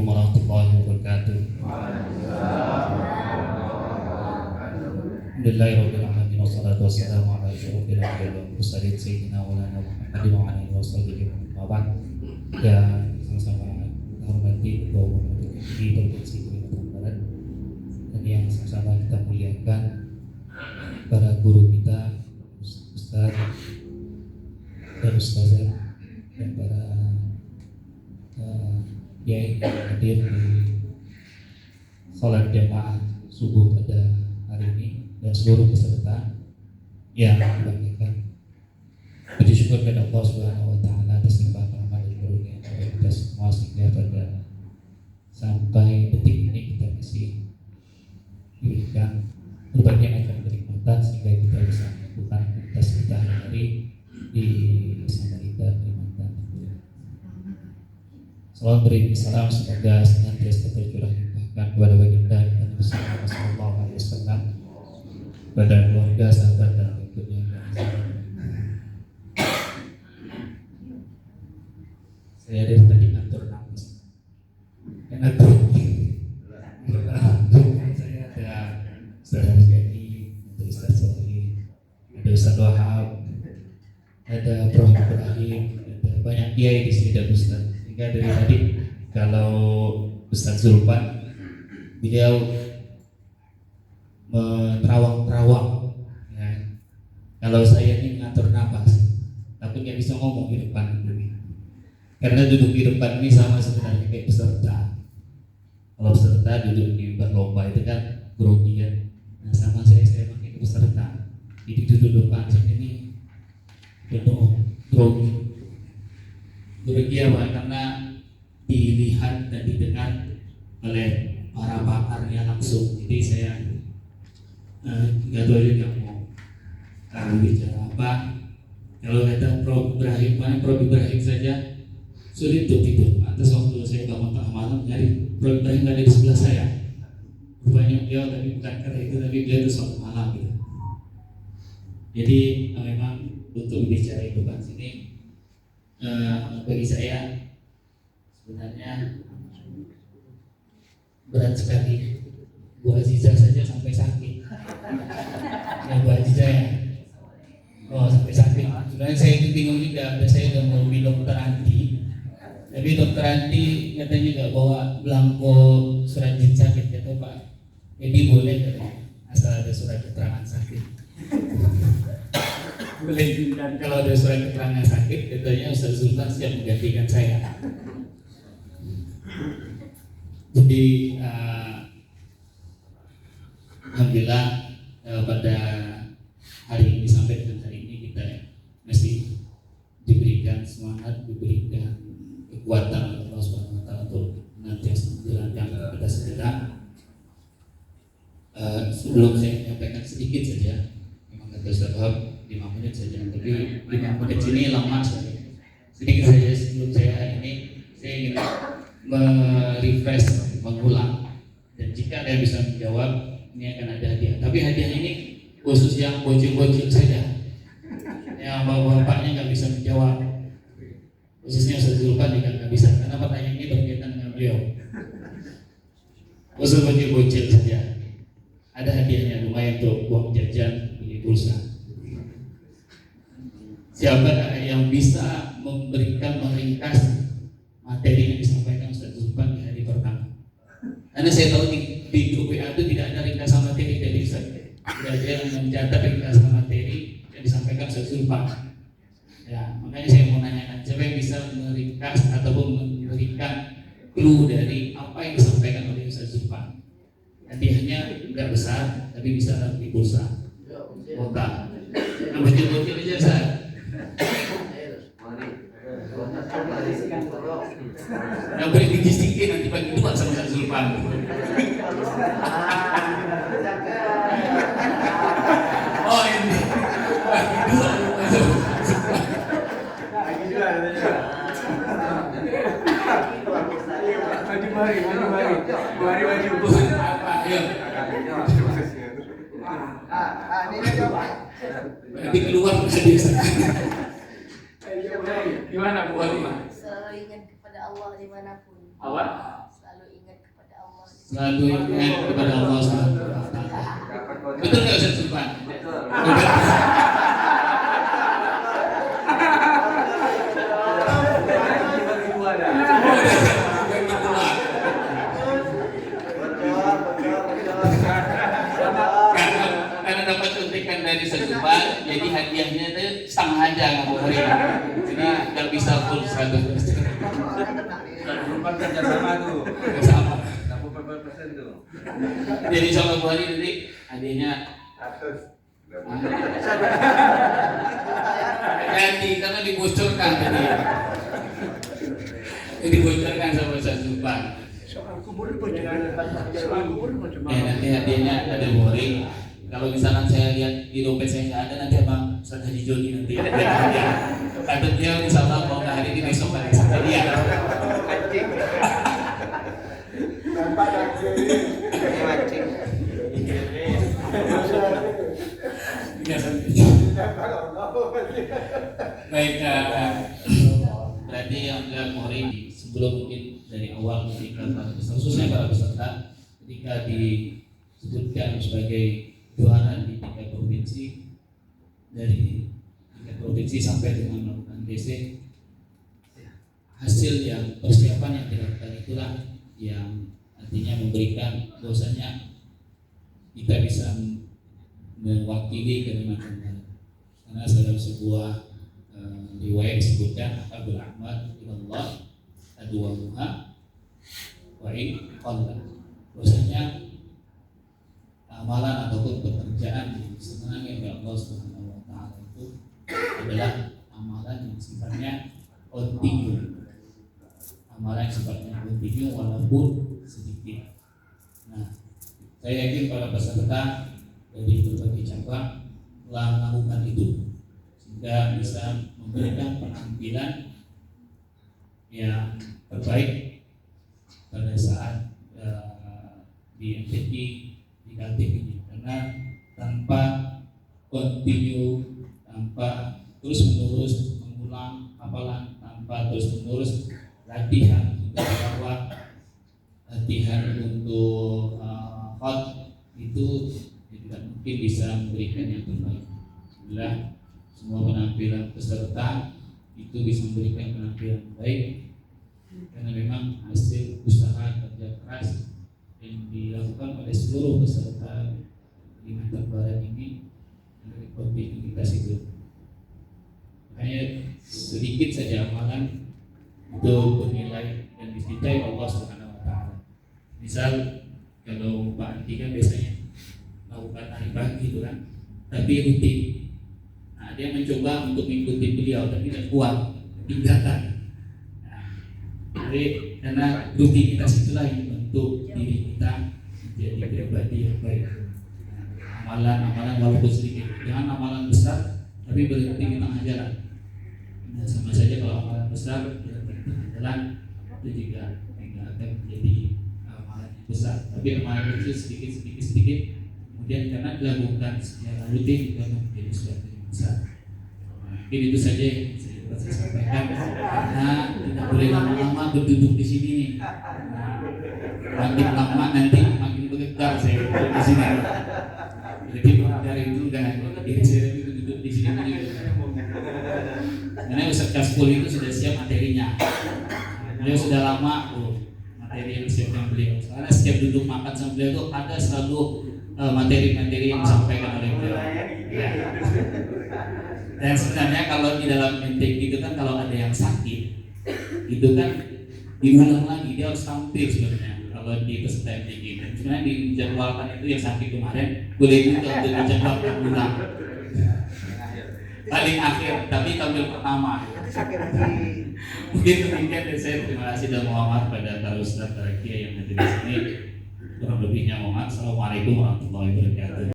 Assalamualaikum warahmatullahi wabarakatuh. Alhamdulillahirabbil alamin wassalatu wassalamu ala asyrofil anbiya'i wal mursalin sayyidina wa lana Muhammadin wa ala alihi wasallam. Ya, sama-sama hormati Ketua Umum PKI Provinsi Kalimantan Barat dan yang sama-sama kita muliakan para guru kita, ustaz dan ustazah dan para yang hadir di sholat jamaah subuh pada hari ini dan seluruh peserta yang dibanggakan. Puji syukur kepada Allah Subhanahu wa taala atas limpahan rahmat dan karunia kepada kita semua sehingga pada sampai detik ini kita masih diberikan berbagai macam kenikmatan sehingga kita bisa melakukan aktivitas kita hari-hari di bersama kita Kalimantan. Salam beri salam semoga senantiasa tercurah limpahkan kepada baginda kita Nabi sallallahu alaihi wasallam, kepada keluarga, sahabat dan pengikutnya. Saya dari tadi ngatur nafas, ngatur. Saya ada Ustaz Hamzani, ada Ustaz Sohi, ada Ustaz Wahab, ada Prof Ibrahim, ada banyak kiai di sini dan Ustaz. Sehingga dari tadi kalau Ustaz Zulpan beliau menerawang-terawang, ya. Kalau saya ini ngatur nafas, tapi nggak bisa ngomong di depan ini. Karena duduk di depan ini sama sebenarnya kayak peserta. Kalau peserta duduk di berlomba itu kan grogi kan. Nah sama saya pakai peserta. Jadi duduk depan sini ini penuh grogi. Grogi apa? Karena dilihat dan didengar oleh para pakarnya langsung. Jadi saya nggak tahu juga mau bicara apa. Kalau kata Prof Ibrahim saja sulit untuk tidur. Atas waktu saya bangun tengah malam nyari Prof Ibrahim nggak ada di sebelah saya. Rupanya beliau tapi bukan karena itu, tapi beliau itu suatu malam gitu. Jadi memang untuk bicara di depan sini bagi saya sebenarnya berat sekali. Bu Azizah saja sampai sakit. Ya Bu Azizah ya. Oh sampai sakit. Sebenarnya saya itu bingung juga. Saya udah mau di dokter Anti. Tapi dokter Anti katanya nggak bawa belangko surat izin sakit, kata Pak. Jadi boleh asal ada surat keterangan sakit. Boleh izinkan kalau ada surat keterangan sakit, katanya Ustaz Zultan siap menggantikan saya. Jadi alhamdulillah pada hari ini sampai dengan hari ini kita masih diberikan semangat, diberikan kekuatan oleh Allah Subhanahu wa taala untuk senantiasa menjalankan kepada kita. Sebelum saya menyampaikan sedikit saja, memang kata Ustaz Wahab 5 menit saja, tapi 5 menit ini lama sekali. Sedikit saja sebelum saya ini, saya ingin merefresh, mengulang. Dan jika ada yang bisa menjawab, ini akan ada hadiah. Tapi hadiah ini khusus yang bocil-bocil saja. Yang bapak-bapaknya nggak bisa menjawab. Khususnya Ustaz Zulpan juga nggak bisa, karena pertanyaan ini berkaitan dengan beliau. Khusus bocil-bocil saja. Ada hadiahnya lumayan untuk uang jajan, beli pulsa. Siapa yang bisa memberikan meringkas materi yang disampaikan Ustaz Zulpan di hari pertama? Karena saya tahu di grup WA itu tidak ada ringkasan materi dari Ustaz. Tidak ada yang mencatat ringkasan materi yang disampaikan Ustaz Zulpan. Ya, makanya saya mau nanyakan siapa yang bisa meringkas ataupun memberikan clue dari apa yang disampaikan oleh Ustaz Zulpan. Hadiahnya enggak besar, tapi bisa di pulsa. Kota. Yang bocil-bocil aja Ustaz. Yang beri biji sedikit nanti bagi 2 sama Ustaz Zulpan. Oh ini bagi 2. Mari baju apa? Ya. Nanti keluar sedih. Gimana Bu Alima? Selalu ingat kepada Allah dimanapun. Apa? Selalu selalu ingat kepada Allah Subhanahu wa taala. Betul nggak Ustaz Sulpan? Betul. Karena dapat suntikan dari Ustaz Sulpan, jadi hadiahnya itu setengah aja ngabuburit. Jadi nggak bisa full 100%. Sulpan kerjasama tuh. Sama. 80% tuh. Jadi sama Bu Hari nanti hadiahnya ganti karena dibocorkan tadi. Dibocorkan sama Ustaz Sulpan. Nanti hadiahnya ada Bu Hari. Kalau misalkan saya lihat di dompet saya nggak ada, nanti Abang Ustaz Haji Joni nanti kata dia insya Allah kalau nggak hari ini besok hari sama dia. Baik, berarti yang Mohri sebelum mungkin dari awal ketika khususnya para peserta ketika disebutkan sebagai juara di tingkat provinsi, dari tingkat provinsi sampai dengan melakukan DC, hasil yang persiapan yang dilakukan itulah yang artinya memberikan bahwasanya kita bisa mewakili Kalimantan Barat. Karena dalam sebuah riwayat disebutkan Abul Ahmad ilallah adwamuha wa in qalla, bahwasanya amalan ataupun pekerjaan yang disenangi oleh Allah Subhanahu wa taala itu adalah amalan yang sifatnya kontinu. Amalan yang sifatnya kontinu walaupun sedikit. Nah, saya yakin para peserta dari berbagai cabang telah melakukan itu sehingga bisa memberikan penampilan yang terbaik pada saat di MTQ di Kaltim ini, karena tanpa kontinu, tanpa terus-menerus mengulang hafalan, tanpa terus-menerus latihan untuk dakwah, latihan untuk hot itu tidak mungkin bisa memberikan yang terbaik. Bila semua penampilan peserta itu bisa memberikan penampilan baik, karena memang hasil usaha kerja keras yang dilakukan oleh seluruh peserta di Kalimantan Barat ini dari kontinuitas itu. Hanya sedikit saja amalan itu bernilai dan dicintai Allah Subhanahu wa taala. Misal kalau Pak Andi kan biasanya melakukan hari pagi itu kan, tapi rutin. Nah, dia mencoba untuk mengikuti beliau tapi tidak kuat, tinggalkan. Nah, jadi karena rutinitas itulah yang membentuk diri kita menjadi pribadi yang baik. Amalan-amalan walaupun sedikit, jangan amalan besar tapi berhenti di tengah jalan. Nah, sama saja kalau amalan besar berhenti di tengah jalan itu juga tidak akan menjadi amalan yang besar. Tapi amalan kecil sedikit, kemudian karena dilakukan secara rutin itu akan menjadi sesuatu yang besar. Mungkin itu saja yang bisa saya sampaikan, karena tidak boleh lama-lama berduduk di sini nih. Makin lama nanti makin bergetar saya di sini. Jadi dari itu kan saya duduk di sini karena Ustaz Kaspul itu sudah siap materinya. Beliau sudah lama materi yang disiapkan beliau. Karena setiap duduk makan sama beliau itu ada selalu materi-materi yang disampaikan oleh beliau. Ya. Dan sebenarnya kalau di dalam MTQ itu kan kalau ada yang sakit, itu kan diulang lagi, dia harus tampil sebenarnya. Kalau di peserta MTQ dan sebenarnya dijadwalkan itu yang sakit kemarin boleh juga untuk dijadwalkan ulang. Paling akhir, tapi tampil pertama. Mungkin demikian dari saya. Terima kasih dan mohon maaf pada para ustaz, para kiai yang hadir di sini. Kurang lebihnya mohon maaf. Assalamualaikum warahmatullahi wabarakatuh.